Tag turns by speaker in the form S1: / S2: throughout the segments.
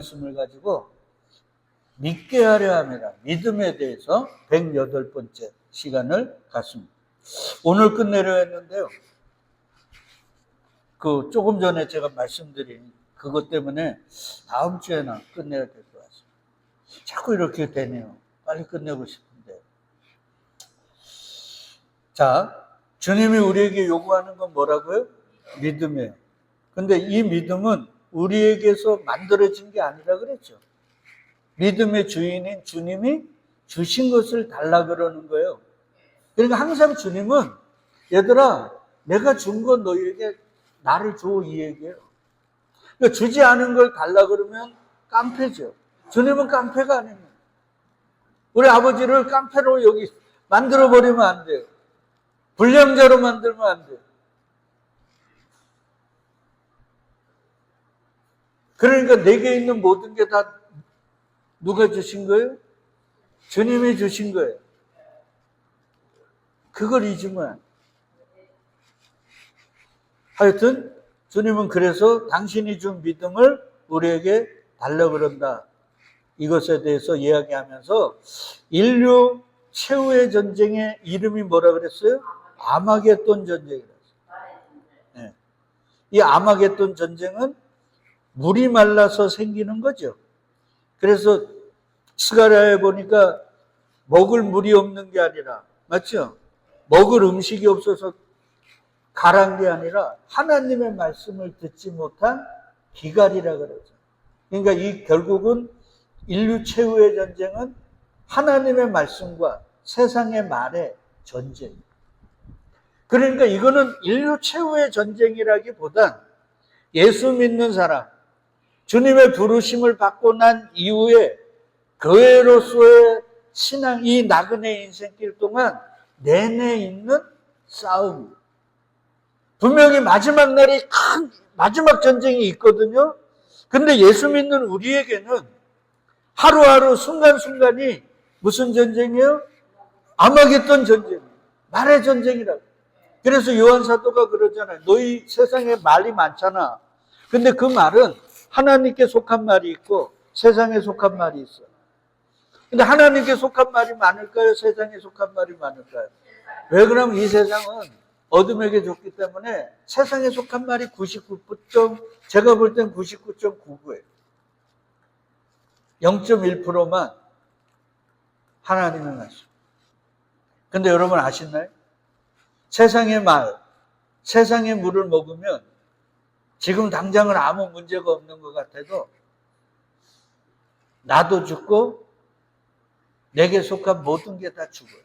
S1: 말씀을 가지고 믿게 하려 함이라, 믿음에 대해서 108번째 시간을 갖습니다. 오늘 끝내려 했는데요. 조금 전에 제가 말씀드린 그것 때문에 다음 주에나 끝내야 될 것 같습니다. 자꾸 이렇게 되네요. 빨리 끝내고 싶은데. 자, 주님이 우리에게 요구하는 건 뭐라고요? 믿음이에요. 근데 이 믿음은 우리에게서 만들어진 게 아니라 그랬죠. 믿음의 주인인 주님이 주신 것을 달라 그러는 거예요. 그러니까 항상 주님은 얘들아 내가 준 건 너희에게 나를 줘 이 얘기예요. 그러니까 주지 않은 걸 달라 그러면 깡패죠. 주님은 깡패가 아닙니다. 우리 아버지를 깡패로 여기 만들어버리면 안 돼요. 불량자로 만들면 안 돼요. 그러니까 내게 있는 모든 게 다 누가 주신 거예요? 주님이 주신 거예요. 그걸 잊으면. 하여튼 주님은 그래서 당신이 준 믿음을 우리에게 달라 그런다. 이것에 대해서 이야기하면서 인류 최후의 전쟁의 이름이 뭐라 그랬어요? 아마겟돈 전쟁이라고 했어요. 네. 이 아마겟돈 전쟁은 물이 말라서 생기는 거죠. 그래서 스가랴에 보니까 먹을 물이 없는 게 아니라, 맞죠? 먹을 음식이 없어서 가란 게 아니라 하나님의 말씀을 듣지 못한 기갈이라 그러죠. 그러니까 이 결국은 인류 최후의 전쟁은 하나님의 말씀과 세상의 말의 전쟁. 그러니까 이거는 인류 최후의 전쟁이라기보단 예수 믿는 사람, 주님의 부르심을 받고 난 이후에 교회로서의 신앙, 이 나그네 인생길 동안 내내 있는 싸움. 분명히 마지막 날이 큰 마지막 전쟁이 있거든요. 근데 예수 믿는 우리에게는 하루하루 순간순간이 무슨 전쟁이에요? 아마겟돈 전쟁, 말의 전쟁이라고. 그래서 요한 사도가 그러잖아요. 너희 세상에 말이 많잖아. 근데 그 말은 하나님께 속한 말이 있고 세상에 속한 말이 있어요. 근데 하나님께 속한 말이 많을까요? 세상에 속한 말이 많을까요? 왜 그러면 이 세상은 어둠에게 줬기 때문에 세상에 속한 말이 99., 제가 볼 땐 99.99예요. 0.1%만 하나님의 말씀. 근데 여러분 아시나요? 세상의 말, 세상의 물을 먹으면 지금 당장은 아무 문제가 없는 것 같아도 나도 죽고 내게 속한 모든 게 다 죽어요.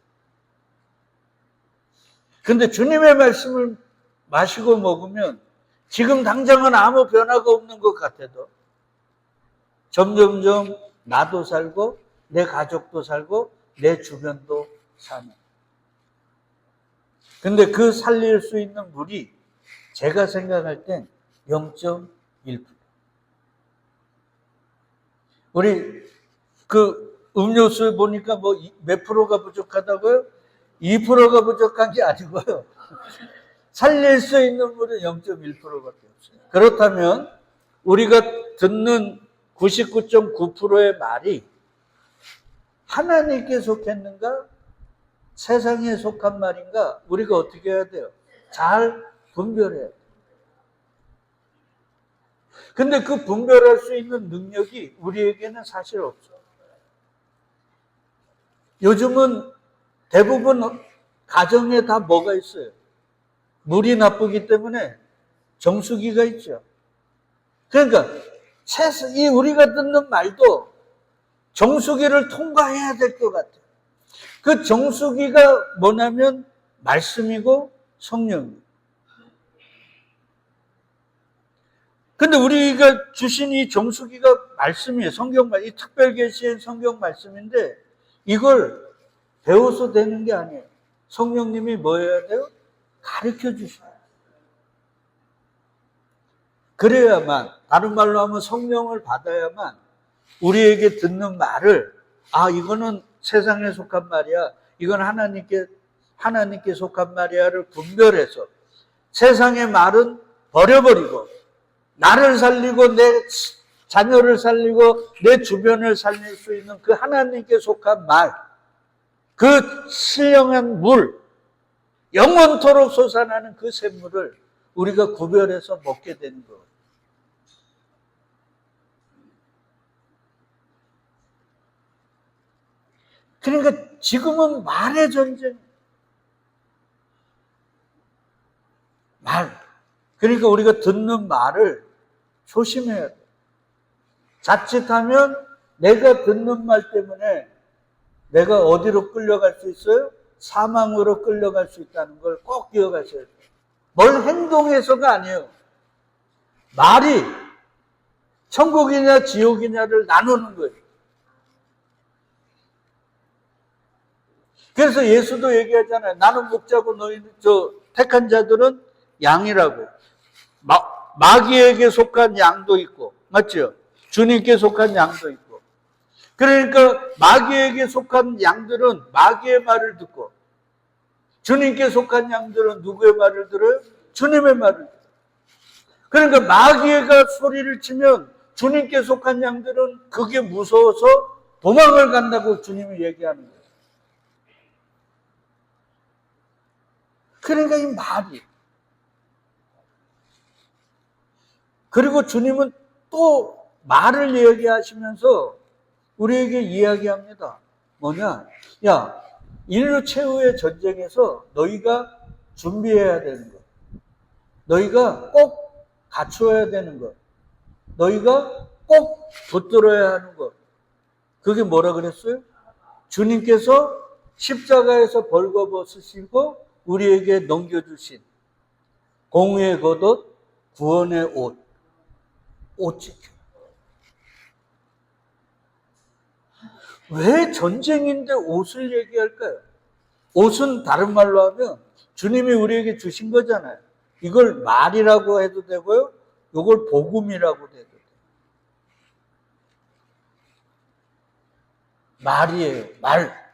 S1: 근데 주님의 말씀을 마시고 먹으면 지금 당장은 아무 변화가 없는 것 같아도 점점점 나도 살고 내 가족도 살고 내 주변도 사는. 근데 그 살릴 수 있는 물이 제가 생각할 땐 0.1%. 우리 음료수 보니까 몇 프로가 부족하다고요? 2%가 부족한 게 아니고요. 살릴 수 있는 물은 0.1%밖에 없어요. 그렇다면 우리가 듣는 99.9%의 말이 하나님께 속했는가? 세상에 속한 말인가? 우리가 어떻게 해야 돼요? 잘 분별해야 돼요. 근데 그 분별할 수 있는 능력이 우리에게는 사실 없어요. 요즘은 대부분 가정에 다 뭐가 있어요? 물이 나쁘기 때문에 정수기가 있죠. 그러니까 우리가 듣는 말도 정수기를 통과해야 될 것 같아요. 그 정수기가 뭐냐면 말씀이고 성령이에요. 근데 우리가 주신 이 정수기가 말씀이에요. 이 특별계시의 성경 말씀인데 이걸 배워서 되는 게 아니에요. 성령님이 뭐 해야 돼요? 가르쳐 주셔야 돼요. 그래야만, 다른 말로 하면 성령을 받아야만 우리에게 듣는 말을 이거는 세상에 속한 말이야. 이건 하나님께 속한 말이야를 분별해서 세상의 말은 버려버리고 나를 살리고 내 자녀를 살리고 내 주변을 살릴 수 있는 그 하나님께 속한 말, 그 신령한 물, 영원토록 솟아나는 그 샘물을 우리가 구별해서 먹게 되는 것. 그러니까 지금은 말의 전쟁. 말. 그러니까 우리가 듣는 말을 조심해야 돼. 자칫하면 내가 듣는 말 때문에 내가 어디로 끌려갈 수 있어요? 사망으로 끌려갈 수 있다는 걸 꼭 기억하셔야 돼요. 뭘 행동해서가 아니에요. 말이 천국이냐 지옥이냐를 나누는 거예요. 그래서 예수도 얘기하잖아요. 나는 목자고 너희 택한 자들은 양이라고. 마귀에게 속한 양도 있고, 맞죠? 주님께 속한 양도 있고. 그러니까 마귀에게 속한 양들은 마귀의 말을 듣고, 주님께 속한 양들은 누구의 말을 들어요? 주님의 말을 들어요. 그러니까 마귀가 소리를 치면 주님께 속한 양들은 그게 무서워서 도망을 간다고 주님이 얘기하는 거예요. 그러니까 이 말이. 그리고 주님은 또 말을 얘기하시면서 우리에게 이야기합니다. 뭐냐? 야, 인류 최후의 전쟁에서 너희가 준비해야 되는 것. 너희가 꼭 갖추어야 되는 것. 너희가 꼭 붙들어야 하는 것. 그게 뭐라 그랬어요? 주님께서 십자가에서 벌거벗으시고 우리에게 넘겨주신 공의의 겉옷, 구원의 옷. 옷 지켜. 왜 전쟁인데 옷을 얘기할까요? 옷은 다른 말로 하면 주님이 우리에게 주신 거잖아요. 이걸 말이라고 해도 되고요. 이걸 복음이라고 해도 돼요. 말이에요. 말.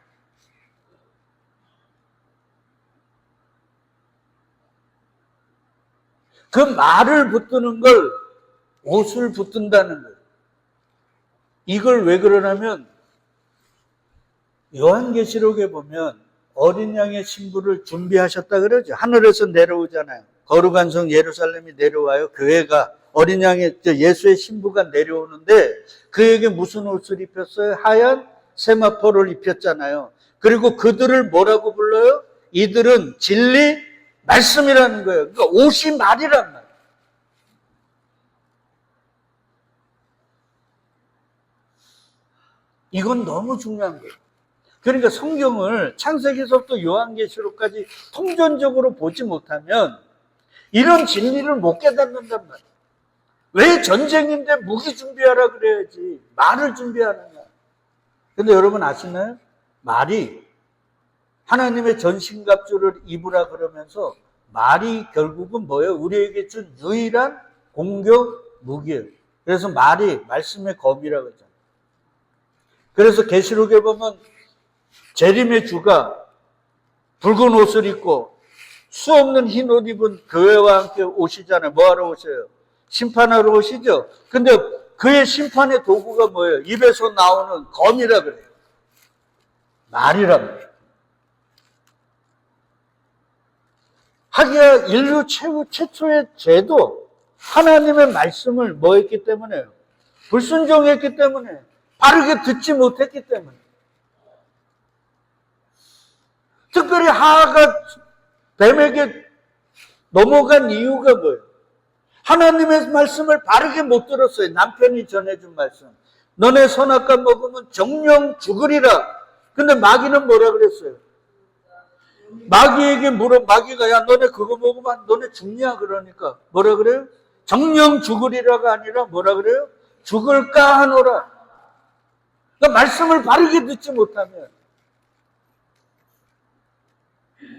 S1: 그 말을 붙드는 걸 옷을 붙든다는 거예요. 이걸 왜 그러냐면 요한계시록에 보면 어린 양의 신부를 준비하셨다 그러죠. 하늘에서 내려오잖아요. 거룩한 성 예루살렘이 내려와요. 교회가 어린 양의 예수의 신부가 내려오는데 그에게 무슨 옷을 입혔어요? 하얀 세마포를 입혔잖아요. 그리고 그들을 뭐라고 불러요? 이들은 진리 말씀이라는 거예요. 그러니까 옷이 말이란 말이에요. 이건 너무 중요한 거예요. 그러니까 성경을 창세기서부터 요한계시록까지 통전적으로 보지 못하면 이런 진리를 못 깨닫는단 말이에요. 왜 전쟁인데 무기 준비하라 그래야지 말을 준비하느냐. 근데 여러분 아시나요? 말이 하나님의 전신갑주를 입으라 그러면서 말이 결국은 뭐예요? 우리에게 준 유일한 공격 무기예요. 그래서 말이 말씀의 검이라고 하잖아요. 그래서 계시록에 보면 재림의 주가 붉은 옷을 입고 수 없는 흰 옷 입은 교회와 함께 오시잖아요. 뭐하러 오셔요? 심판하러 오시죠. 근데 그의 심판의 도구가 뭐예요? 입에서 나오는 검이라 그래요. 말이랍니다. 하기야 인류 최초의 죄도 하나님의 말씀을 뭐 했기 때문에요? 불순종했기 때문에, 바르게 듣지 못했기 때문에. 특별히 하하가 뱀에게 넘어간 이유가 뭐예요? 하나님의 말씀을 바르게 못 들었어요. 남편이 전해준 말씀. 너네 선악과 먹으면 정령 죽으리라. 근데 마귀는 뭐라 그랬어요? 마귀에게 마귀가 야 너네 그거 먹으면 너네 죽냐 그러니까 뭐라 그래요? 정령 죽으리라가 아니라 뭐라 그래요? 죽을까 하노라. 그러니까 말씀을 바르게 듣지 못하면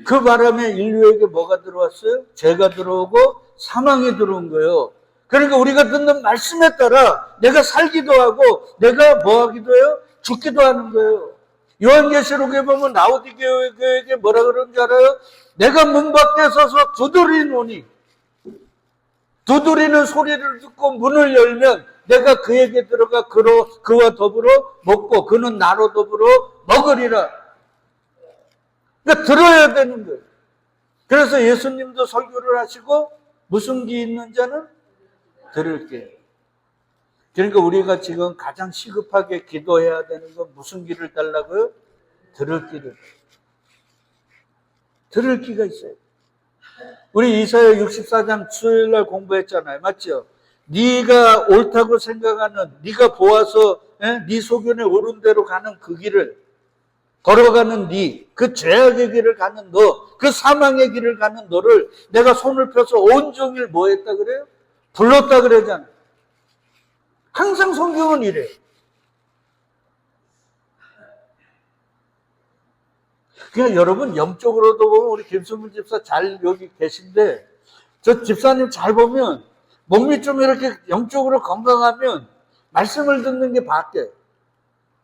S1: 그 바람에 인류에게 뭐가 들어왔어요? 죄가 들어오고 사망이 들어온 거예요. 그러니까 우리가 듣는 말씀에 따라 내가 살기도 하고 내가 뭐 하기도 해요? 죽기도 하는 거예요. 요한계시록에 보면 라오디게에게 뭐라 그러는지 알아요? 내가 문 밖에 서서 두드리노니, 두드리는 소리를 듣고 문을 열면 내가 그에게 들어가 그와 더불어 먹고 그는 나로 더불어 먹으리라. 그러니까 들어야 되는 거예요. 그래서 예수님도 설교를 하시고 무슨 기 있는 자는 들을게. 그러니까 우리가 지금 가장 시급하게 기도해야 되는 건 무슨 기를 달라고요? 들을 기를. 들을 기가 있어요. 우리 이사야 64장 수요일날 공부했잖아요. 맞죠? 네가 옳다고 생각하는, 네가 보아서 네 소견에 옳은 대로 가는 그 길을 걸어가는 그 죄악의 길을 가는 너, 그 사망의 길을 가는 너를 내가 손을 펴서 온종일 뭐 했다 그래요? 불렀다 그러잖아요. 항상 성경은 이래요. 그러니까 여러분 영적으로도 보면 우리 김수문 집사 잘 여기 계신데 저 집사님 잘 보면 몸이 좀 이렇게 영적으로 건강하면 말씀을 듣는 게 바뀌어요.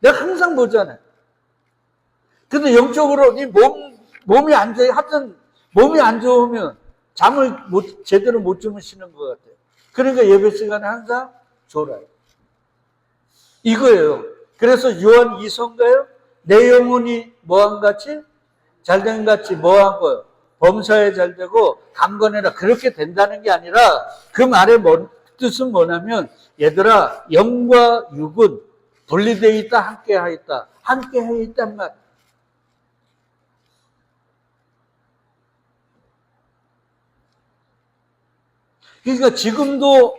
S1: 내가 항상 보잖아요. 근데 영적으로 이 몸이 안 좋아요. 하여튼 몸이 안 좋으면 잠을 제대로 못 주무시는 것 같아요. 그러니까 예배 시간에 항상 졸아요. 이거예요. 그래서 요한 2서인가요? 내 영혼이 뭐한 같이? 잘된 같이 뭐한 거예요? 범사에 잘되고 강건해라. 그렇게 된다는 게 아니라 그 말의 뜻은 뭐냐면 얘들아 영과 육은 분리되어 있다 함께 하였다. 함께 하였단 말. 그러니까 지금도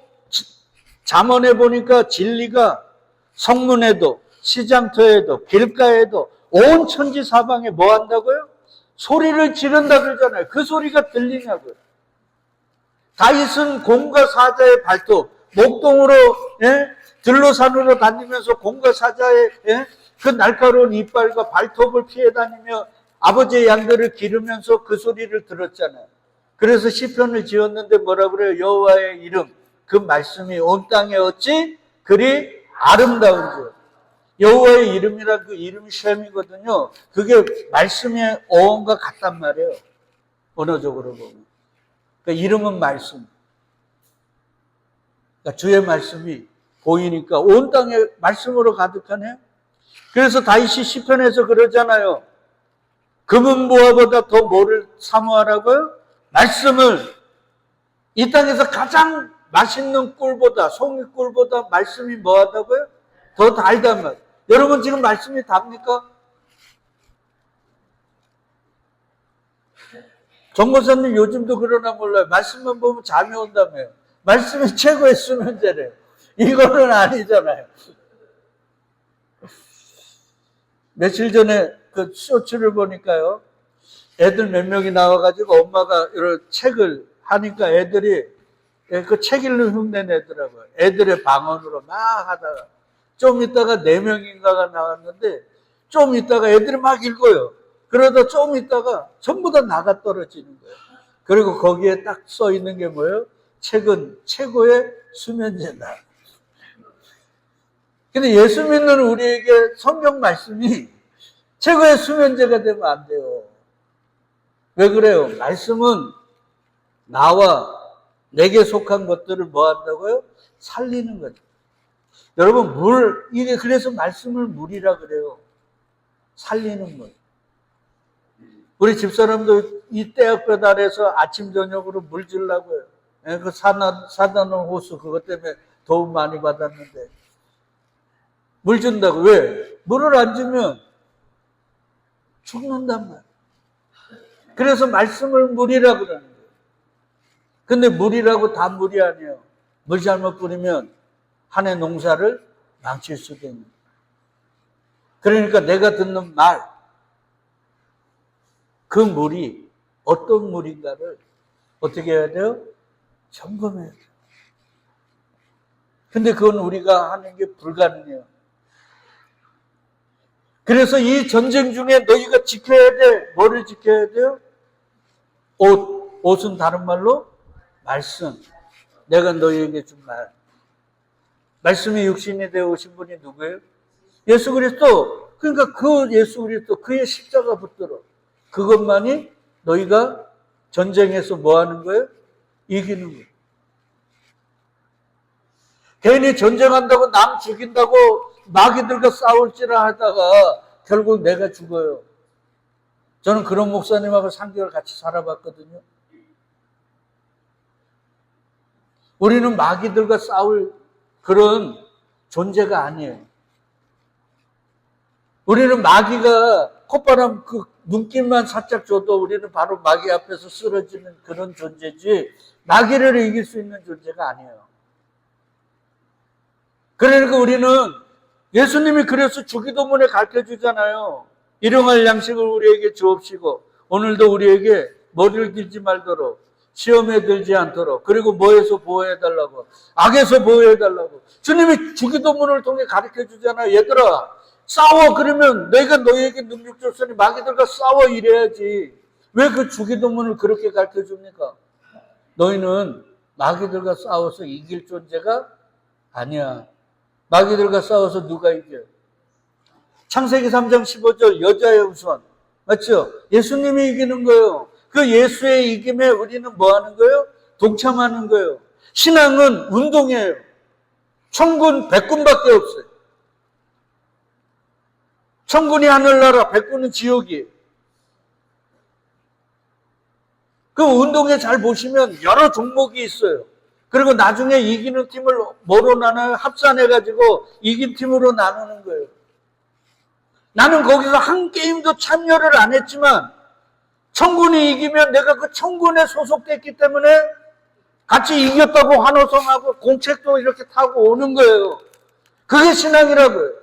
S1: 잠언에 보니까 진리가 성문에도 시장터에도 길가에도 온 천지 사방에 뭐 한다고요? 소리를 지른다 그러잖아요. 그 소리가 들리냐고요. 다윗은 공과 사자의 발톱, 목동으로 들로 산으로 다니면서 공과 사자의 그 날카로운 이빨과 발톱을 피해 다니며 아버지의 양들을 기르면서 그 소리를 들었잖아요. 그래서 시편을 지었는데 뭐라 그래요? 여호와의 이름, 그 말씀이 온 땅에 어찌 그리 아름다운지. 여호와의 이름이란 그 이름이 셈이거든요. 그게 말씀의 어원과 같단 말이에요. 언어적으로 보면. 그러니까 이름은 말씀. 그러니까 주의 말씀이 보이니까 온 땅에 말씀으로 가득하네요. 그래서 다윗이 시편에서 그러잖아요. 금은 보화보다 더 뭐를 사모하라고요? 말씀을. 이 땅에서 가장 맛있는 꿀보다, 송이꿀보다 말씀이 뭐하다고요? 더 달단 말이에요. 여러분 지금 말씀이 답니까? 정보사님 요즘도 그러나 몰라요. 말씀만 보면 잠이 온다며요. 말씀이 최고의 수면제래요. 이거는 아니잖아요. 며칠 전에 그 쇼츠를 보니까요. 애들 몇 명이 나와가지고 엄마가 이런 책을 하니까 애들이 그 책 읽는 흉내 내더라고요. 애들의 방언으로 막 하다가 좀 있다가 4명인가가 나왔는데 좀 있다가 애들이 막 읽어요. 그러다 좀 있다가 전부 다 나가 떨어지는 거예요. 그리고 거기에 딱 써 있는 게 뭐예요? 책은 최고의 수면제다. 근데 예수 믿는 우리에게 성경 말씀이 최고의 수면제가 되면 안 돼요. 왜 그래요? 말씀은 나와 내게 속한 것들을 뭐 한다고요? 살리는 거죠. 여러분, 이게 그래서 말씀을 물이라 그래요. 살리는 거예요. 우리 집사람도 이 떼약볕 아래서 아침, 저녁으로 물 주려고요. 그 사다 놓은 호수, 그것 때문에 도움 많이 받았는데. 물 준다고. 왜? 물을 안 주면 죽는단 말이에요. 그래서 말씀을 물이라 그러는 거예요. 근데 물이라고 다 물이 아니에요. 물 잘못 뿌리면 한 해 농사를 망칠 수도 있는 거예요. 그러니까 내가 듣는 말, 그 물이 어떤 물인가를 어떻게 해야 돼요? 점검해야 돼요. 근데 그건 우리가 하는 게 불가능해요. 그래서 이 전쟁 중에 너희가 지켜야 돼. 뭐를 지켜야 돼요? 옷은 다른 말로 말씀. 내가 너희에게 준 말. 말씀이 육신이 되어 오신 분이 누구예요? 예수 그리스도. 그러니까 그 예수 그리스도, 그의 십자가 붙들어. 그것만이 너희가 전쟁에서 뭐 하는 거예요? 이기는 거예요. 괜히 전쟁한다고 남 죽인다고 마귀들과 싸울지라 하다가 결국 내가 죽어요. 저는 그런 목사님하고 3개월 같이 살아봤거든요. 우리는 마귀들과 싸울 그런 존재가 아니에요. 우리는 마귀가 콧바람 그 눈길만 살짝 줘도 우리는 바로 마귀 앞에서 쓰러지는 그런 존재지, 마귀를 이길 수 있는 존재가 아니에요. 그러니까 우리는 예수님이 그래서 주기도문에 가르쳐 주잖아요. 일용할 양식을 우리에게 주옵시고 오늘도 우리에게 머리를 들지 말도록, 시험에 들지 않도록, 그리고 뭐에서 보호해달라고, 악에서 보호해달라고. 주님이 주기도문을 통해 가르쳐 주잖아요. 얘들아 싸워. 그러면 내가 너희에게 능력 줬으니 마귀들과 싸워 이래야지. 왜 그 주기도문을 그렇게 가르쳐 줍니까? 너희는 마귀들과 싸워서 이길 존재가 아니야. 마귀들과 싸워서 누가 이겨요? 창세기 3장 15절 여자의 우선. 맞죠? 예수님이 이기는 거예요. 그 예수의 이김에 우리는 뭐 하는 거예요? 동참하는 거예요. 신앙은 운동이에요. 천군 백군밖에 없어요. 천군이 하늘나라, 백군은 지옥이에요. 그 운동에 잘 보시면 여러 종목이 있어요. 그리고 나중에 이기는 팀을 뭐로 나눠요? 합산해가지고 이긴 팀으로 나누는 거예요. 나는 거기서 한 게임도 참여를 안 했지만 천군이 이기면 내가 그 천군에 소속됐기 때문에 같이 이겼다고 환호성하고 공책도 이렇게 타고 오는 거예요. 그게 신앙이라고요.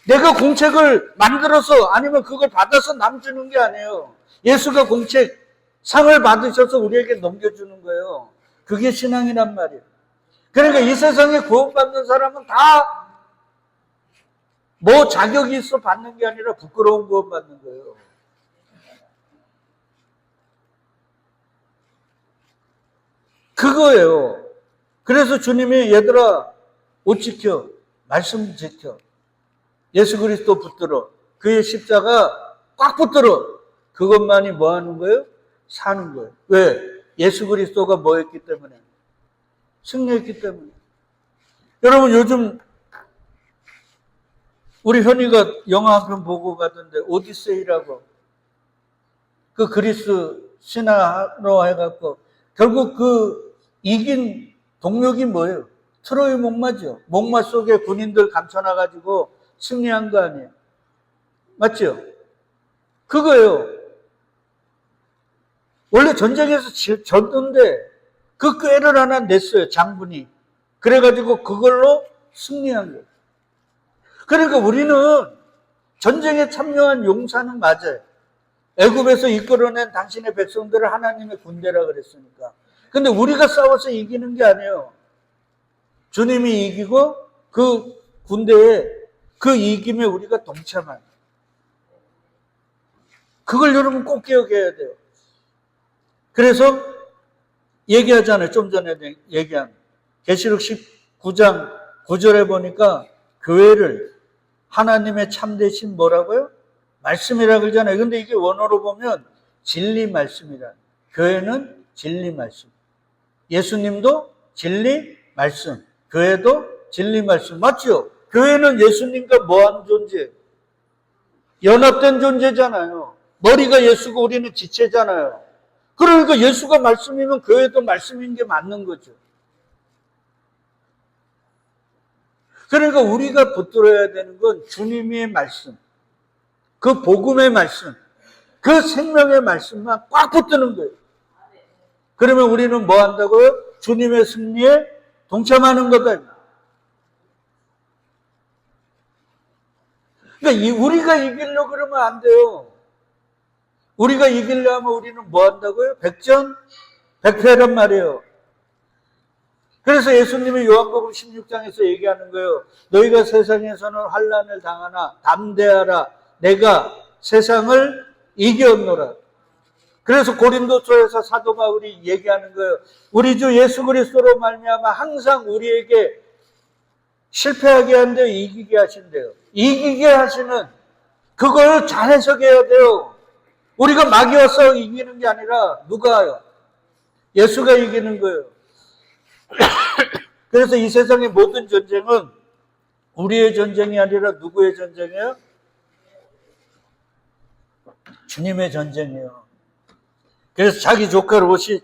S1: 내가 공책을 만들어서 아니면 그걸 받아서 남주는 게 아니에요. 예수가 공책 상을 받으셔서 우리에게 넘겨주는 거예요. 그게 신앙이란 말이에요. 그러니까 이 세상에 구원받는 사람은 다 뭐 자격이 있어 받는 게 아니라 부끄러운 구원받는 거예요. 그거예요. 그래서 주님이 얘들아 옷 지켜, 말씀 지켜, 예수 그리스도 붙들어, 그의 십자가 꽉 붙들어. 그것만이 뭐 하는 거예요? 사는 거예요. 왜? 예수 그리스도가 뭐 했기 때문에? 승리했기 때문에. 여러분 요즘 우리 현이가 영화 한 편 보고 가던데 오디세이라고, 그 그리스 신화로 해갖고 결국 그 이긴 동력이 뭐예요? 트로이 목마죠. 목마 속에 군인들 감춰놔가지고 승리한 거 아니에요? 맞죠? 그거예요. 원래 전쟁에서 졌는데 그 꾀를 하나 냈어요, 장군이. 그래가지고 그걸로 승리한 거예요. 그러니까 우리는 전쟁에 참여한 용사는 맞아요. 애굽에서 이끌어낸 당신의 백성들을 하나님의 군대라 그랬으니까. 근데 우리가 싸워서 이기는 게 아니에요. 주님이 이기고 그 군대에 그 이김에 우리가 동참하는. 그걸 여러분 꼭 기억해야 돼요. 그래서 얘기하잖아요. 좀 전에 얘기한 계시록 19장 9절에 보니까 교회를 하나님의 참되신 뭐라고요? 말씀이라 그러잖아요. 근데 이게 원어로 보면 진리 말씀이라. 교회는 진리 말씀. 예수님도 진리 말씀. 교회도 진리 말씀. 맞죠? 교회는 예수님과 뭐한 존재? 연합된 존재잖아요. 머리가 예수고 우리는 지체잖아요. 그러니까 예수가 말씀이면 교회도 말씀인 게 맞는 거죠. 그러니까 우리가 붙들어야 되는 건 주님의 말씀, 그 복음의 말씀, 그 생명의 말씀만 꽉 붙드는 거예요. 그러면 우리는 뭐 한다고요? 주님의 승리에 동참하는 거다. 그러니까 우리가 이기려고 그러면 안 돼요. 우리가 이기려면 우리는 뭐 한다고요? 백전백패란 말이에요. 그래서 예수님이 요한복음 16장에서 얘기하는 거예요. 너희가 세상에서는 환난을 당하나 담대하라. 내가 세상을 이겼노라. 그래서 고린도서에서 사도 바울이 얘기하는 거예요. 우리 주 예수 그리스도로 말미암아 항상 우리에게 실패하게 한대요. 이기게 하신대요. 이기게 하시는 그걸 잘 해석해야 돼요. 우리가 마귀와 싸워 이기는 게 아니라 누가요? 예수가 이기는 거예요. 그래서 이 세상의 모든 전쟁은 우리의 전쟁이 아니라 누구의 전쟁이에요? 주님의 전쟁이에요. 그래서 자기 조카 롯이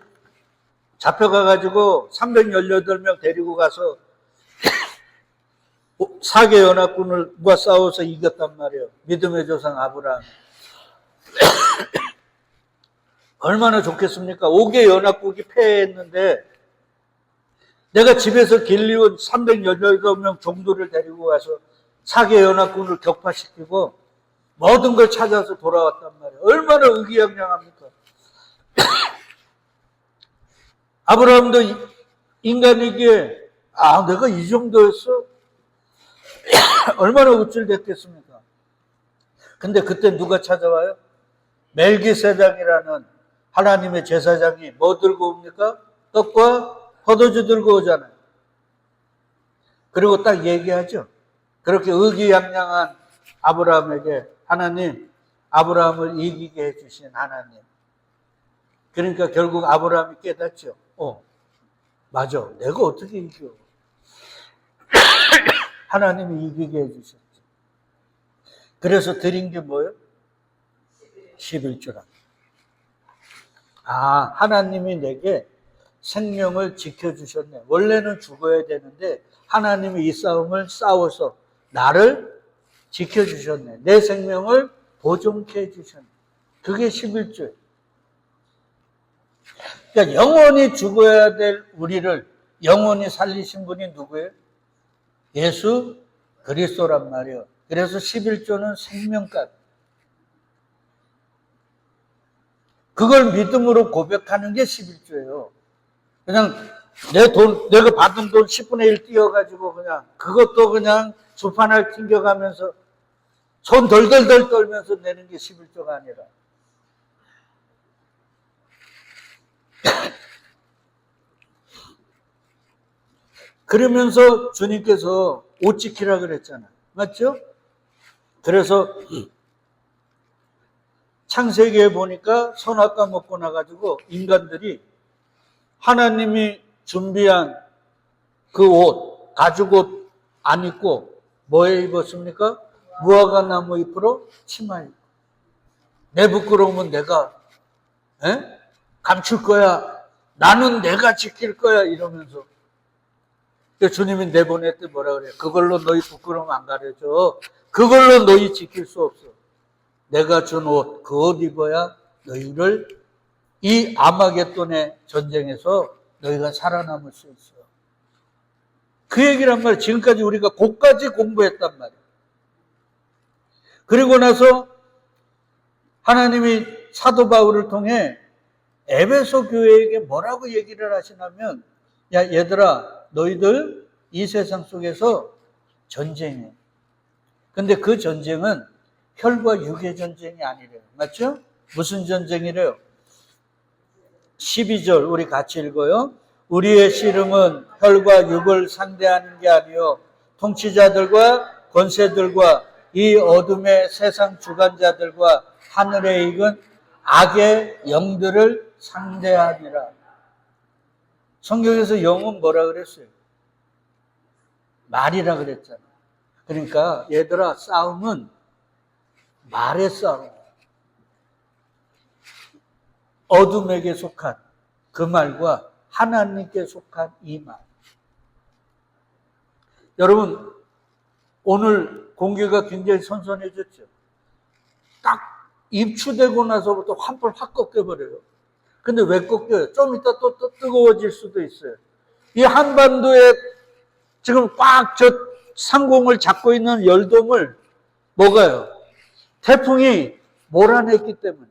S1: 잡혀가가지고 318명 데리고 가서 사개 연합군과 싸워서 이겼단 말이에요. 믿음의 조상 아브라함. 얼마나 좋겠습니까? 5개 연합국이 패했는데 내가 집에서 길리온 318명 정도를 데리고 가서 4개 연합군을 격파시키고 모든 걸 찾아서 돌아왔단 말이에요. 얼마나 의기양양합니까? 아브라함도 인간이기에 내가 이 정도였어? 얼마나 우쭐댔겠습니까? 근데 그때 누가 찾아와요? 멜기세덱이라는 하나님의 제사장이 뭐 들고 옵니까? 떡과 포도주 들고 오잖아요. 그리고 딱 얘기하죠. 그렇게 의기양양한 아브라함에게 하나님, 아브라함을 이기게 해주신 하나님. 그러니까 결국 아브라함이 깨닫죠. 맞아. 내가 어떻게 이겨? 하나님이 이기게 해주셨죠. 그래서 드린 게 뭐예요? 11조라. 하나님이 내게 생명을 지켜주셨네. 원래는 죽어야 되는데 하나님이 이 싸움을 싸워서 나를 지켜주셨네. 내 생명을 보존케 해주셨네. 그게 11조예요. 그러니까 영원히 죽어야 될 우리를 영원히 살리신 분이 누구예요? 예수 그리스도란 말이에요. 그래서 11조는 생명값. 그걸 믿음으로 고백하는 게 11조예요. 그냥 내가 받은 돈 10분의 1 띄어가지고 그냥 그것도 그냥 주판을 튕겨가면서 손 덜덜덜 떨면서 내는 게 11조가 아니라 그러면서 주님께서 옷 지키라 그랬잖아요. 맞죠? 그래서 창세기에 보니까 선악과 먹고 나가지고 인간들이 하나님이 준비한 그 옷, 가죽옷 안 입고 뭐에 입었습니까? 무화과 나무 잎으로 치마 입고. 내 부끄러움은 내가 감출 거야. 나는 내가 지킬 거야. 이러면서. 주님이 내보낼 때 뭐라 그래요? 그걸로 너희 부끄러움 안 가려줘. 그걸로 너희 지킬 수 없어. 내가 준 옷, 그 옷 입어야 너희를 이 아마겟돈의 전쟁에서 너희가 살아남을 수 있어. 그 얘기란 말이에요. 지금까지 우리가 그까지 공부했단 말이에요. 그리고 나서 하나님이 사도 바울을 통해 에베소 교회에게 뭐라고 얘기를 하시냐면, 야 얘들아 너희들 이 세상 속에서 전쟁해. 근데 그 전쟁은 혈과 육의 전쟁이 아니래요. 맞죠? 무슨 전쟁이래요? 12절 우리 같이 읽어요. 우리의 씨름은 혈과 육을 상대하는 게 아니요 통치자들과 권세들과 이 어둠의 세상 주관자들과 하늘에 익은 악의 영들을 상대하니라. 성경에서 영은 뭐라 그랬어요? 말이라 그랬잖아요. 그러니까 얘들아 싸움은 말의 싸움. 어둠에게 속한 그 말과 하나님께 속한 이 말. 여러분 오늘 공기가 굉장히 선선해졌죠. 딱 입추되고 나서부터 환불 확 꺾여버려요. 근데 왜 꺾여요? 좀 이따 또 뜨거워질 수도 있어요. 이 한반도에 지금 꽉 저 상공을 잡고 있는 열돔을 뭐가요? 태풍이 몰아냈기 때문에.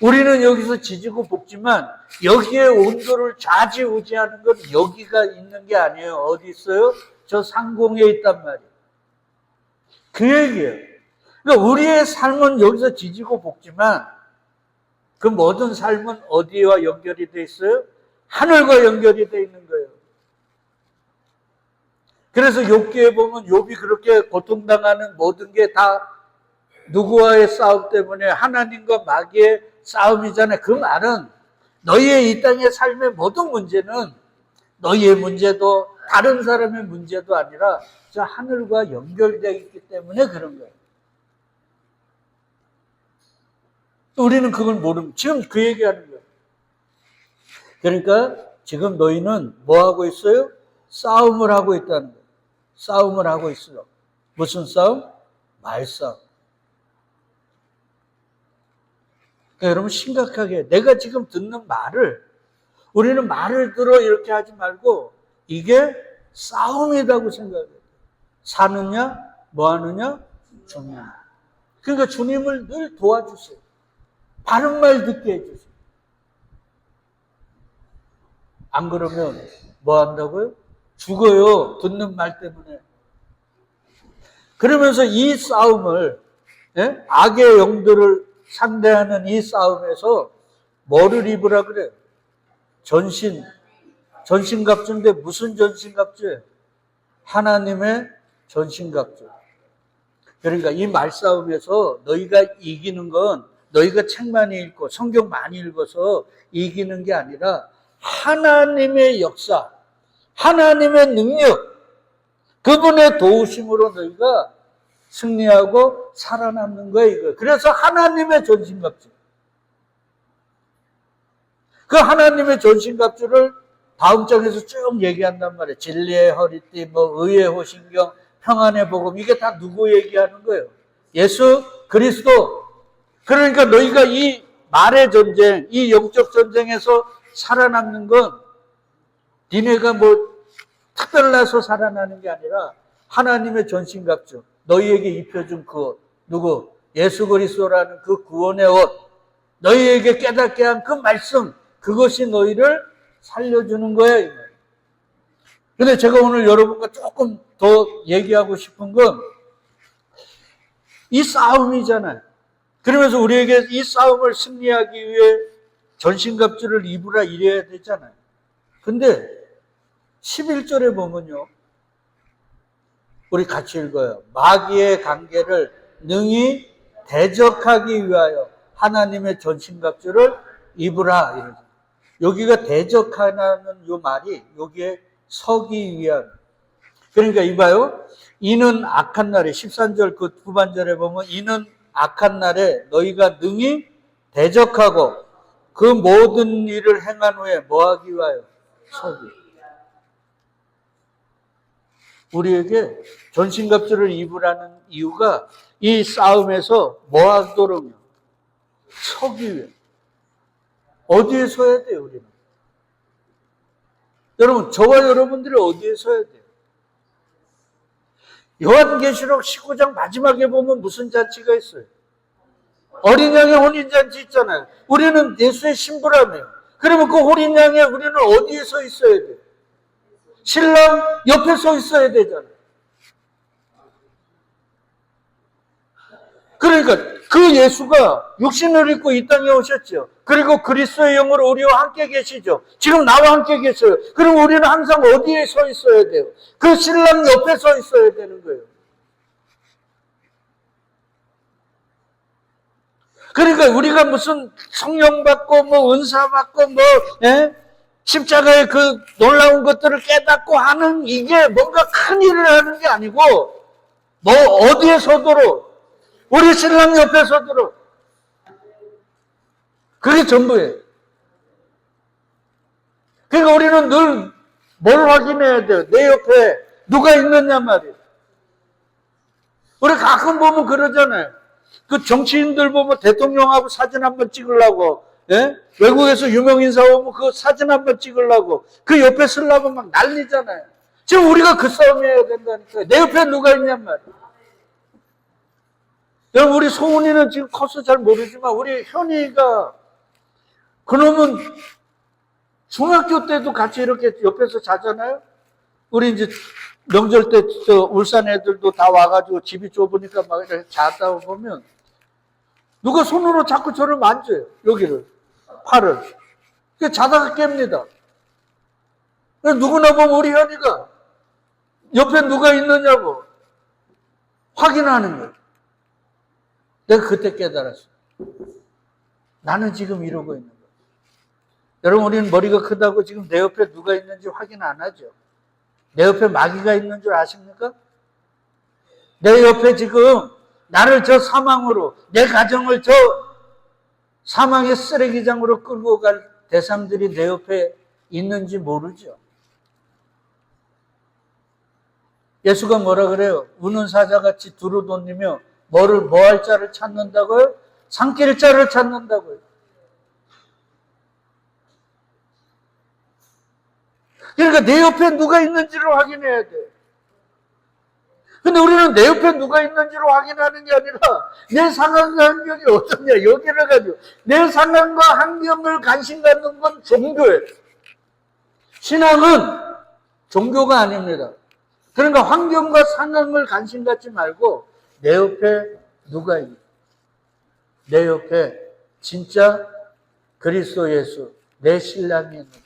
S1: 우리는 여기서 지지고 볶지만 여기에 온도를 좌지우지하는 건 여기가 있는 게 아니에요. 어디 있어요? 저 상공에 있단 말이에요. 그 얘기예요. 그러니까 우리의 삶은 여기서 지지고 볶지만 그 모든 삶은 어디와 연결이 돼 있어요? 하늘과 연결이 돼 있는 거예요. 그래서 욥기에 보면 욥이 그렇게 고통당하는 모든 게 다 누구와의 싸움 때문에 하나님과 마귀의 싸움이잖아요. 그 말은 너희의 이 땅의 삶의 모든 문제는 너희의 문제도 다른 사람의 문제도 아니라 저 하늘과 연결되어 있기 때문에 그런 거예요. 우리는 그걸 모르면 지금 그 얘기하는 거예요. 그러니까 지금 너희는 뭐 하고 있어요? 싸움을 하고 있다는 거예요. 싸움을 하고 있어요. 무슨 싸움? 말싸움. 그러니까 여러분 심각하게 내가 지금 듣는 말을 우리는 말을 들어 이렇게 하지 말고 이게 싸움이라고 생각해요. 사느냐, 뭐 하느냐, 죽느냐. 그러니까 주님을 늘 도와주세요. 바른 말 듣게 해주세요. 안 그러면 뭐 한다고요? 죽어요. 듣는 말 때문에. 그러면서 이 싸움을, 악의 영들을 상대하는 이 싸움에서 뭐를 입으라 그래요? 전신갑주인데 무슨 전신갑주예요? 하나님의 전신갑주. 그러니까 이 말싸움에서 너희가 이기는 건 너희가 책 많이 읽고 성경 많이 읽어서 이기는 게 아니라 하나님의 역사, 하나님의 능력, 그분의 도우심으로 너희가 승리하고 살아남는 거예요. 이거. 그래서 하나님의 전신갑주. 그 하나님의 전신갑주를 다음 장에서 쭉 얘기한단 말이에요. 진리의 허리띠, 의의 호신경, 평안의 복음. 이게 다 누구 얘기하는 거예요? 예수 그리스도. 그러니까 너희가 이 말의 전쟁, 이 영적 전쟁에서 살아남는 건 니네가 특별나서 살아나는 게 아니라 하나님의 전신갑주. 너희에게 입혀준 그 옷. 누구? 예수 그리스도라는 그 구원의 옷. 너희에게 깨닫게 한 그 말씀. 그것이 너희를 살려주는 거예요. 근데 제가 오늘 여러분과 조금 더 얘기하고 싶은 건 이 싸움이잖아요. 그러면서 우리에게 이 싸움을 승리하기 위해 전신갑주를 입으라 이래야 되잖아요. 근데 11절에 보면요. 우리 같이 읽어요. 마귀의 관계를 능히 대적하기 위하여 하나님의 전신갑주를 입으라. 이러죠. 여기가 대적하라는 요 말이 여기에 서기 위한. 그러니까 이봐요. 이는 악한 날에 13절 그 후반절에 보면 이는 악한 날에 너희가 능히 대적하고 그 모든 일을 행한 후에 뭐 하기 위하여? 서기. 우리에게 전신갑주를 입으라는 이유가 이 싸움에서 뭐 하도록요? 서기 위해. 어디에 서야 돼요, 우리는? 여러분, 저와 여러분들이 어디에 서야 돼요? 요한계시록 19장 마지막에 보면 무슨 잔치가 있어요? 어린 양의 혼인잔치 있잖아요. 우리는 예수의 신부라며요. 그러면 그 어린 양에 우리는 어디에 서 있어야 돼요? 신랑 옆에 서 있어야 되잖아요. 그러니까 그 예수가 육신을 입고 이 땅에 오셨죠. 그리고 그리스도의 영으로 우리와 함께 계시죠. 지금 나와 함께 계세요. 그럼 우리는 항상 어디에 서 있어야 돼요? 그 신랑 옆에 서 있어야 되는 거예요. 그러니까 우리가 무슨 성령 받고 은사 받고 십자가의 그 놀라운 것들을 깨닫고 하는 이게 뭔가 큰 일을 하는 게 아니고 어디에 서도록 우리 신랑 옆에 서도록 그게 전부예요. 그러니까 우리는 늘 뭘 확인해야 돼요? 내 옆에 누가 있느냐 말이에요. 우리 가끔 보면 그러잖아요. 그 정치인들 보면 대통령하고 사진 한번 찍으려고, 외국에서 유명 인사 오면 그 사진 한번 찍으려고, 그 옆에 쓰려고 막 난리잖아요. 지금 우리가 그 싸움 해야 된다니까요. 내 옆에 누가 있냔 말이에요. 여러분, 우리 소은이는 지금 커서 잘 모르지만, 우리 현이가, 그놈은 중학교 때도 같이 이렇게 옆에서 자잖아요? 우리 이제 명절 때 울산 애들도 다 와가지고 집이 좁으니까 막 이렇게 자다 보면 누가 손으로 자꾸 저를 만져요. 여기를. 팔을. 그게 자다가 깹니다. 누구나 보면 우리 현이가 옆에 누가 있느냐고 확인하는 거예요. 내가 그때 깨달았어요. 나는 지금 이러고 있는 거예요. 여러분, 우리는 머리가 크다고 지금 내 옆에 누가 있는지 확인 안 하죠. 내 옆에 마귀가 있는 줄 아십니까? 내 옆에 지금 나를 저 사망으로, 내 가정을 저 사망의 쓰레기장으로 끌고 갈 대상들이 내 옆에 있는지 모르죠. 예수가 뭐라 그래요? 우는 사자같이 두루돈이며 뭐 할 자를 찾는다고요? 산길 자를 찾는다고요. 그러니까 내 옆에 누가 있는지를 확인해야 돼. 근데 우리는 내 옆에 누가 있는지를 확인하는 게 아니라 내 상황과 환경이 어떠냐 여기를 가지고 내 상황과 환경을 관심 갖는 건 종교예요. 신앙은 종교가 아닙니다. 그러니까 환경과 상황을 관심 갖지 말고 내 옆에 누가 있냐. 내 옆에 진짜 그리스도 예수 내 신랑이 있는가.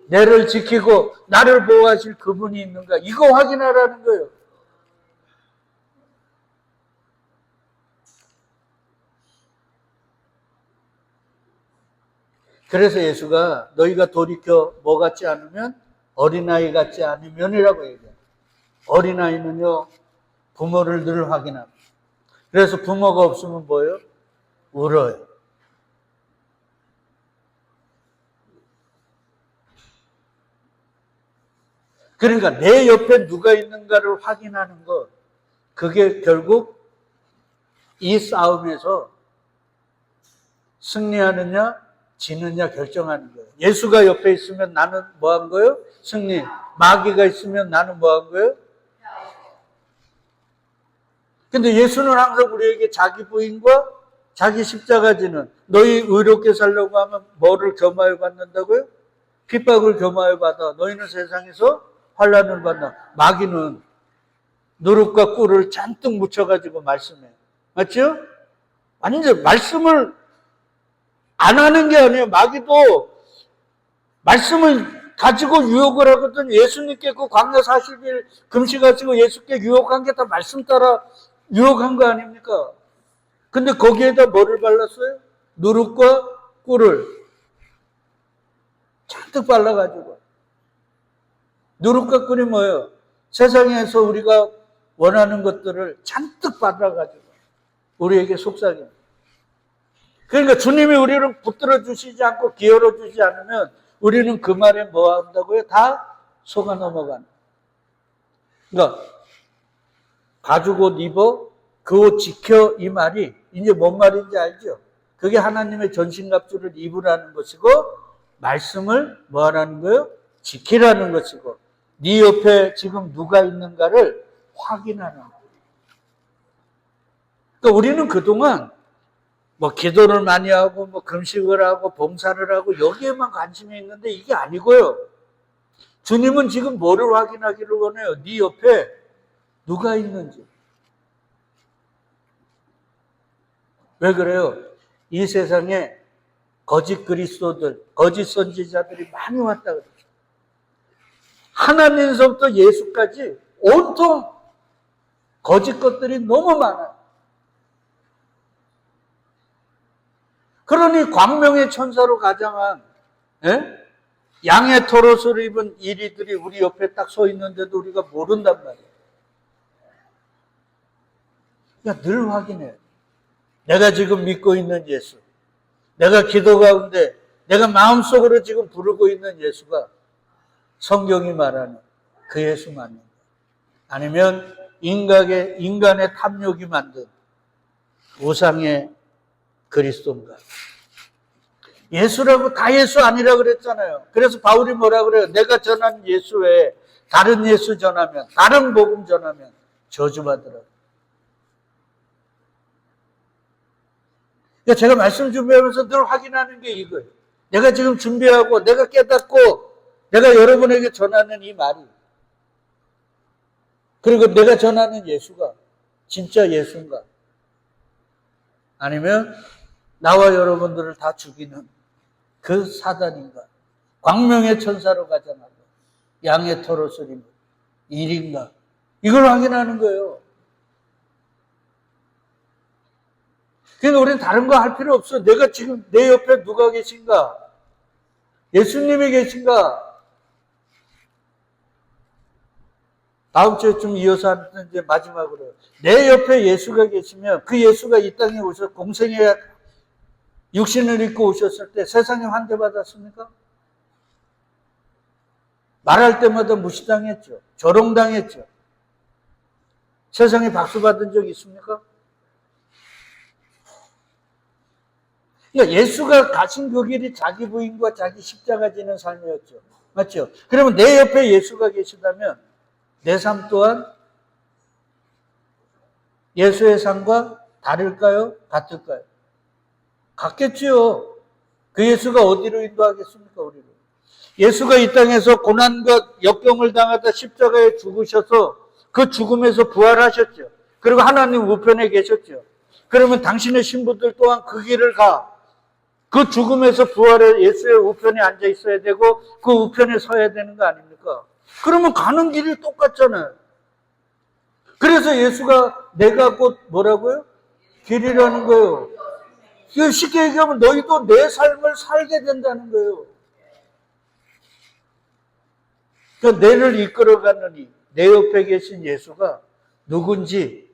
S1: 내를 지키고 나를 보호하실 그분이 있는가. 이거 확인하라는 거예요. 그래서 예수가 너희가 돌이켜 뭐 같지 않으면 어린아이 같지 않으면이라고 얘기해요. 어린아이는요 부모를 늘 확인합니다. 그래서 부모가 없으면 뭐예요? 울어요. 그러니까 내 옆에 누가 있는가를 확인하는 것, 그게 결국 이 싸움에서 승리하느냐 지느냐 결정하는 거예요. 예수가 옆에 있으면 나는 뭐 한 거예요? 승리. 마귀가 있으면 나는 뭐 한 거예요? 근데 예수는 항상 우리에게 자기 부인과 자기 십자가 지는 너희 의롭게 살려고 하면 뭐를 겸하여 받는다고요? 핍박을 겸하여 받아. 너희는 세상에서 환난을 받나. 마귀는 누룩과 꿀을 잔뜩 묻혀가지고 말씀해요. 맞죠? 완전 말씀을 안 하는 게 아니에요. 마귀도 말씀을 가지고 유혹을 하거든. 예수님께 그 광야 40일 금식하시고 예수께 유혹한 게 다 말씀 따라 유혹한 거 아닙니까? 근데 거기에다 뭐를 발랐어요? 누룩과 꿀을 잔뜩 발라가지고. 누룩과 꿀이 뭐예요? 세상에서 우리가 원하는 것들을 잔뜩 받아가지고 우리에게 속삭입니다. 그러니까 주님이 우리를 붙들어 주시지 않고 기어러 주지 않으면 우리는 그 말에 뭐 한다고요? 다 속아 넘어가는. 그러니까 가죽 옷 입어 그 옷 지켜 이 말이 이제 뭔 말인지 알죠? 그게 하나님의 전신갑주를 입으라는 것이고 말씀을 뭐 하라는 거예요? 지키라는 것이고 네 옆에 지금 누가 있는가를 확인하는 거예요. 그러니까 우리는 그동안 뭐 기도를 많이 하고 뭐 금식을 하고 봉사를 하고 여기에만 관심이 있는데 이게 아니고요. 주님은 지금 뭐를 확인하기를 원해요? 네 옆에 누가 있는지. 왜 그래요? 이 세상에 거짓 그리스도들, 거짓 선지자들이 많이 왔다 그러죠. 하나님서부터 예수까지 온통 거짓 것들이 너무 많아요. 그러니 광명의 천사로 가장한 양의 털옷을 입은 이리들이 우리 옆에 딱 서 있는데도 우리가 모른단 말이에요. 그러니까 늘 확인해요. 내가 지금 믿고 있는 예수, 내가 기도 가운데 내가 마음속으로 지금 부르고 있는 예수가 성경이 말하는 그 예수 맞는가? 아니면 인간의 탐욕이 만든 우상의 그리스도인가? 예수라고 다 예수 아니라 그랬잖아요. 그래서 바울이 뭐라 그래요? 내가 전한 예수 외에 다른 예수 전하면, 다른 복음 전하면 저주받으라. 그러니까 제가 말씀 준비하면서 늘 확인하는 게 이거예요. 내가 지금 준비하고 내가 깨닫고 내가 여러분에게 전하는 이 말이, 그리고 내가 전하는 예수가 진짜 예수인가? 아니면 나와 여러분들을 다 죽이는 그 사단인가? 광명의 천사로 가장하고 양의 털옷을 입은 일인가? 이걸 확인하는 거예요. 그러니까 우리는 다른 거 할 필요 없어. 내가 지금 내 옆에 누가 계신가? 예수님이 계신가? 다음 주에쯤 이어서 하는 이제 마지막으로 내 옆에 예수가 계시면 그 예수가 이 땅에 오셔서 공생의 육신을 입고 오셨을 때 세상에 환대받았습니까? 말할 때마다 무시당했죠. 조롱당했죠. 세상에 박수 받은 적 있습니까? 그러니까 예수가 가신 그 길이 자기 부인과 자기 십자가 지는 삶이었죠. 맞죠? 그러면 내 옆에 예수가 계시다면 내 삶 또한 예수의 삶과 다를까요? 같을까요? 같겠지요. 그 예수가 어디로 인도하겠습니까, 우리를? 예수가 이 땅에서 고난과 역경을 당하다 십자가에 죽으셔서 그 죽음에서 부활하셨죠. 그리고 하나님 우편에 계셨죠. 그러면 당신의 신부들 또한 그 길을 가. 그 죽음에서 부활해 예수의 우편에 앉아 있어야 되고 그 우편에 서야 되는 거 아닙니까? 그러면 가는 길이 똑같잖아요. 그래서 예수가 내가 곧 뭐라고요? 길이라는 거예요. 쉽게 얘기하면 너희도 내 삶을 살게 된다는 거예요. 그러니까 내를 이끌어가느니 내 옆에 계신 예수가 누군지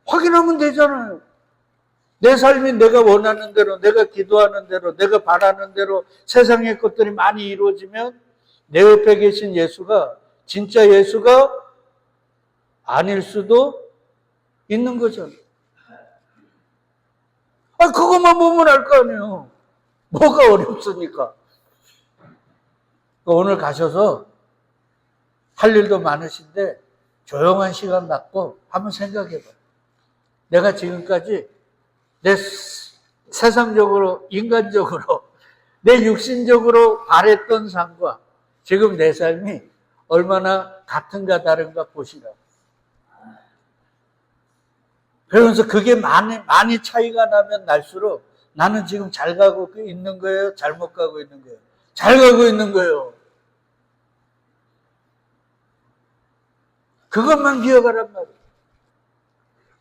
S1: 확인하면 되잖아요. 내 삶이 내가 원하는 대로, 내가 기도하는 대로, 내가 바라는 대로 세상의 것들이 많이 이루어지면 내 옆에 계신 예수가 진짜 예수가 아닐 수도 있는 거잖아요. 그것만 보면 알 거 아니에요. 뭐가 어렵습니까? 오늘 가셔서 할 일도 많으신데 조용한 시간 갖고 한번 생각해봐요. 내가 지금까지 내 세상적으로, 인간적으로, 내 육신적으로 바랬던 삶과 지금 내 삶이 얼마나 같은가 다른가 보시라. 그러면서 그게 많이 차이가 나면 날수록 나는 지금 잘 가고 있는 거예요? 잘못 가고 있는 거예요? 잘 가고 있는 거예요. 그것만 기억하란 말이에요.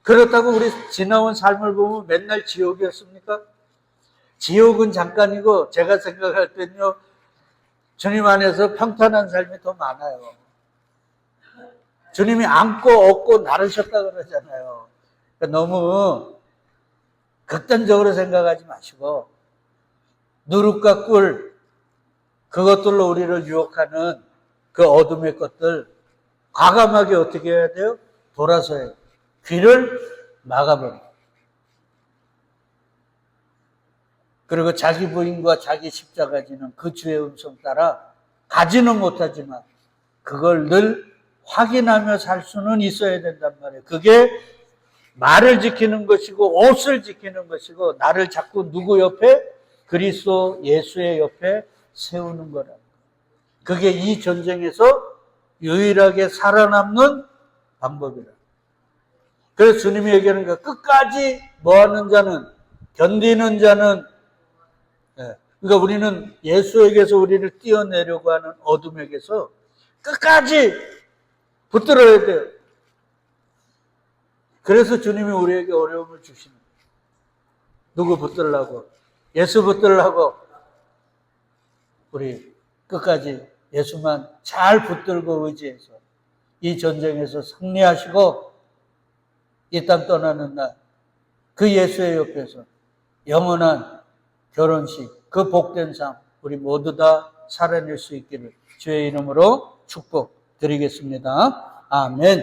S1: 그렇다고 우리 지나온 삶을 보면 맨날 지옥이었습니까? 지옥은 잠깐이고 제가 생각할 때는요. 주님 안에서 평탄한 삶이 더 많아요. 주님이 안고 업고 나르셨다 그러잖아요. 그러니까 너무 극단적으로 생각하지 마시고 누룩과 꿀 그것들로 우리를 유혹하는 그 어둠의 것들 과감하게 어떻게 해야 돼요? 돌아서야 돼요. 귀를 막아버려. 그리고 자기 부인과 자기 십자가 지는 그 주의 음성 따라 가지는 못하지만 그걸 늘 확인하며 살 수는 있어야 된단 말이에요. 그게 말을 지키는 것이고 옷을 지키는 것이고 나를 자꾸 누구 옆에? 그리스도 예수의 옆에 세우는 거라. 그게 이 전쟁에서 유일하게 살아남는 방법이라. 그래서 주님이 얘기하는 거 끝까지 뭐하는 자는 견디는 자는 그러니까 우리는 예수에게서 우리를 띄어내려고 하는 어둠에게서 끝까지 붙들어야 돼요. 그래서 주님이 우리에게 어려움을 주시는 거예요. 누구 붙들라고? 예수 붙들라고 우리 끝까지 예수만 잘 붙들고 의지해서 이 전쟁에서 승리하시고 이 땅 떠나는 날 그 예수의 옆에서 영원한 결혼식 그 복된 삶 우리 모두 다 살아낼 수 있기를 주의 이름으로 축복드리겠습니다. 아멘.